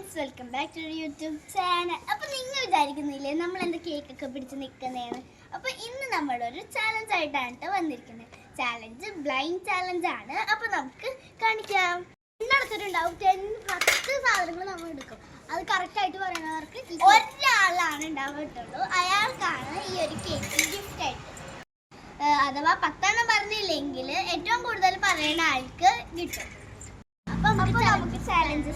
Friends, welcome back to YouTube channel. അപ്പോൾ നിങ്ങൾ വിചാരിക്കുന്നില്ലേ നമ്മൾ എന്താ കേക്കൊക്കെ പിടിച്ച് നിൽക്കുന്നതാണ്? അപ്പോൾ ഇന്ന് നമ്മളൊരു ചാലഞ്ച് ആയിട്ടാണ് വന്നിരിക്കുന്നത്. ചാലഞ്ച് ബ്ലൈൻഡ് ചാലഞ്ച് ആണ്. അപ്പോൾ നമുക്ക് കാണിക്കാം. നടത്തിട്ടുണ്ടാവും 10 സാധനങ്ങൾ നമ്മൾ എടുക്കും. അത് കറക്റ്റായിട്ട് പറയുന്നവർക്ക് ഒരാളാണ് ഉണ്ടാവുള്ളൂ. അയാൾക്കാണ് ഈ ഒരു കേക്ക് ഗിഫ്റ്റ് ആയിട്ട്. അഥവാ 10 പറഞ്ഞില്ലെങ്കിൽ ഏറ്റവും കൂടുതൽ പറയുന്ന ആൾക്ക് കിട്ടും. അപ്പോൾ നമുക്ക് ചാലഞ്ച്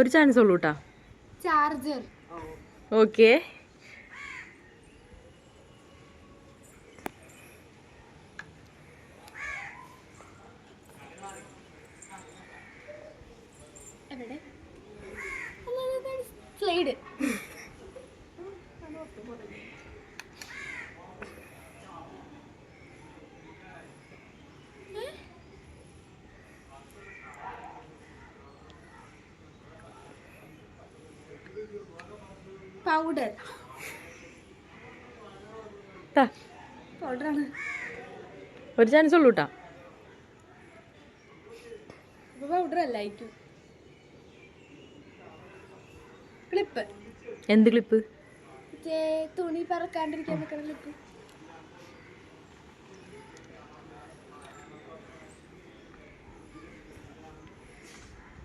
ഒരു ചാൻസ് ഉള്ളൂ കേട്ടാ. ചാർജർ. Okay, slide. പൗഡർ. പൗഡറാണ്. ഒരു ചാൻസ് ഉള്ളൂ കേട്ടാ. പൗഡർ അല്ലായിരിക്കും. ക്ലിപ്പ്. എന്ത് ക്ലിപ്പ്? തുണി പറക്കാണ്ടിരിക്കാൻ നിൽക്കുന്ന ക്ലിപ്പ്.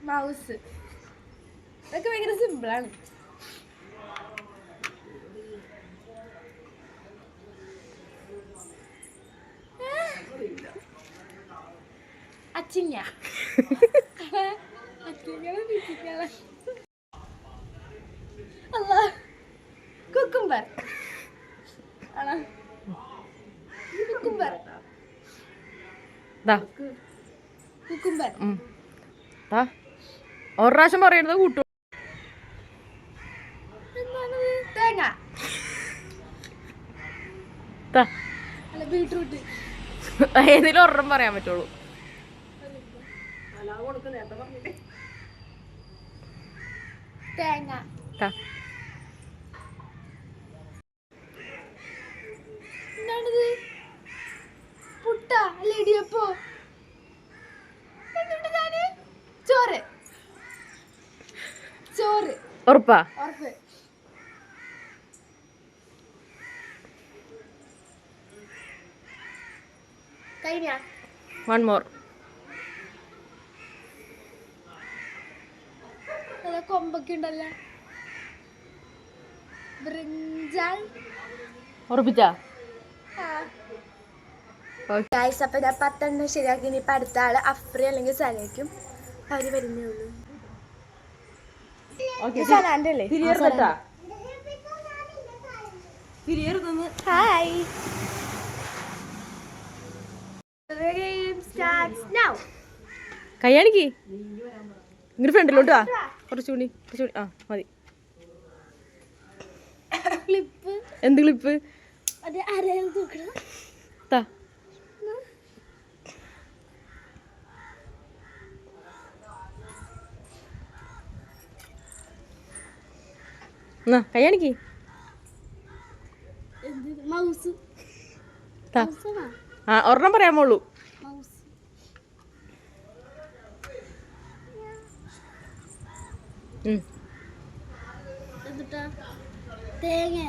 മൗസ്. ഇതൊക്കെ ഭയങ്കര സിമ്പിളാണ്. അച്ചിങ്ങ. കുക്കുംബർ. കുക്കുംബർ. കുക്കുംബർ. ഒരു പ്രാവശ്യം പറയുന്നത് കൂട്ടു. തേങ്ങ. ബീട്രൂട്ട്. ഏതെങ്കിലും ഒരെണ്ണം പറയാൻ പറ്റുള്ളൂ. തേങ്ങ. എന്താണിത്? പുട്ട അല്ല ഇടിയപ്പോ? ചോറ്. ചോറ്. ഉറപ്പാ? ഉറപ്പ്. കഴിഞ്ഞ. One more. കൊമ്പൊക്കെ ഉണ്ടല്ലോ. ബ്രിഞ്ചാൾ. ഉറപ്പിച്ചാ? അപ്പൊ ഞാൻ 10 ശരിയാക്കി. ഇനിയിപ്പൊ അടുത്ത ആള് അഫ്രി അല്ലെങ്കിൽ സലയ്ക്കും. അവര് വരുന്നേ ഉള്ളൂ. ഹായ്. കയ്യാണിക്ക് ഇങ്ങോട്ട് ഫ്രണ്ടിലോട്ട് വാ. കുറച്ചുകൂടി ആ മതി. ക്ലിപ്പ്. എന്ത് ക്ലിപ്പ്? അത് അരയിൽ തൂക്കണം. കയ്യാണിക്ക്. മൗസ്. ആ ഒരെണ്ണം പറയാമോളൂ. തേങ്ങ.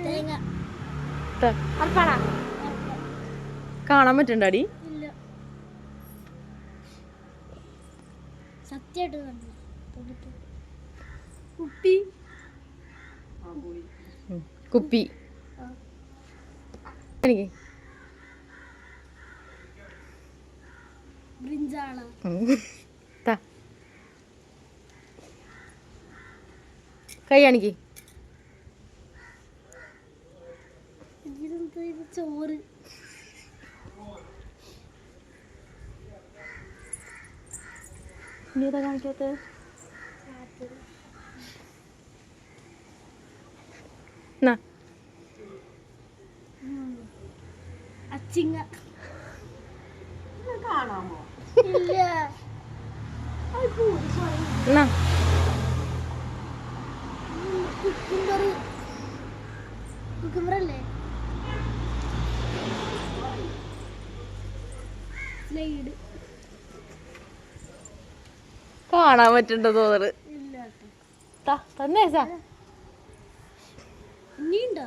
തേങ്ങ. കാണാൻ പറ്റണ്ടാടി? ഇല്ല, സത്യമായിട്ട് കണ്ടു. കുപ്പി. കുപ്പി. എനിക്ക് ബ്രിഞ്ചാള. കയ്യാണിക്ക്. ചോറ്. നീ ഏതാ കാണിക്കാത്ത? അച്ചിങ്ങ. കാണാമോ? ഇല്ല. കുക്കുംബർ. കുക്കുംബർ അല്ലേ? സ്ലൈഡ് കാണാൻ പറ്റുണ്ടോ തോന്നറ് ഇല്ല തന്നെ സാ ഇനിയുണ്ടോ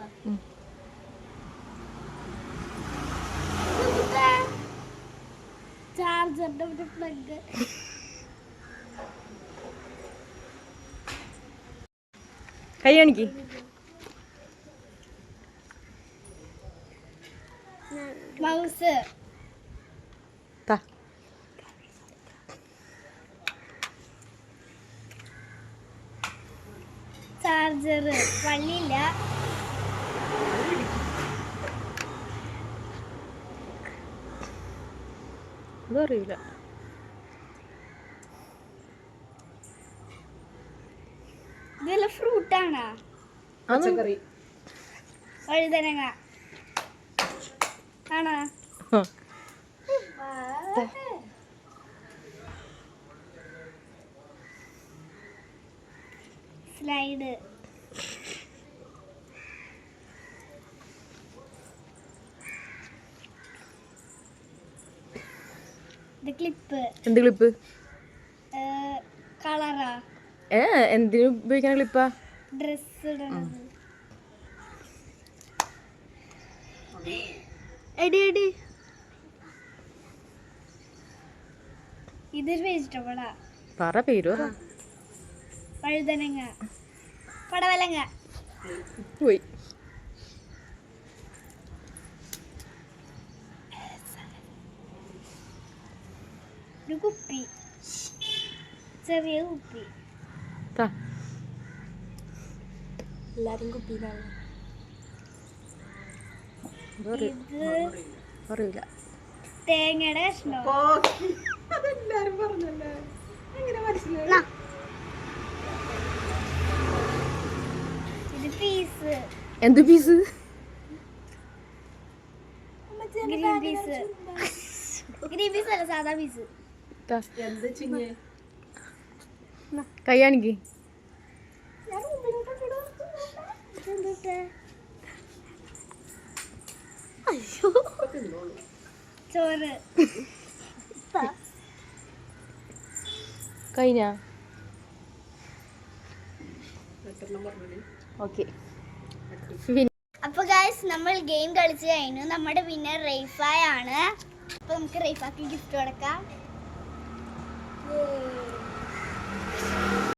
ചാർജറിന്റെ ഒരു പ്ലഗ് കൈ കാണിക്ക് മൗസ് താ ചാർജർ വള്ളിയില്ല അതറിയില്ല ഇതെല്ലാം ഫ്രൂട്ടാണോ പച്ചക്കറി വഴുതനങ്ങ ആണോ സ്ലൈഡ് ഇത് ക്ലിപ്പ് എന്ത് ക്ലിപ്പ് കളറാ എന്തിനു ഉപയോഗിക്കുന്ന ക്ലിപ്പാ ഡ്രസ് ഇടണത് എടി എടി ഇതൊരു വെജിറ്റബിളാ പറ പേര് പറ വഴുതനങ്ങ പടവലങ്ങ പോയി ഒരു കുപ്പി ചെറിയ കുപ്പി താ എല്ലാരും കുപ്പിയിലാണ് ഇത് ഇത് അറിയില്ല തേങ്ങയുടെ കഷ്ണം നാ. ഇത് പീസ് എന്ത് peas green peas green peas അല്ല സാധാ പീസ് കൈ കാണിക്ക് ചോറ് കഴിഞ്ഞ ഓക്കെ അപ്പൊ ഗൈസ് നമ്മൾ ഗെയിം കളിച്ചു കഴിഞ്ഞു. നമ്മുടെ വിന്നർ റൈഫായ ആണ്. അപ്പൊ നമുക്ക് റൈഫാക്ക് ഗിഫ്റ്റ് കൊടുക്കാം.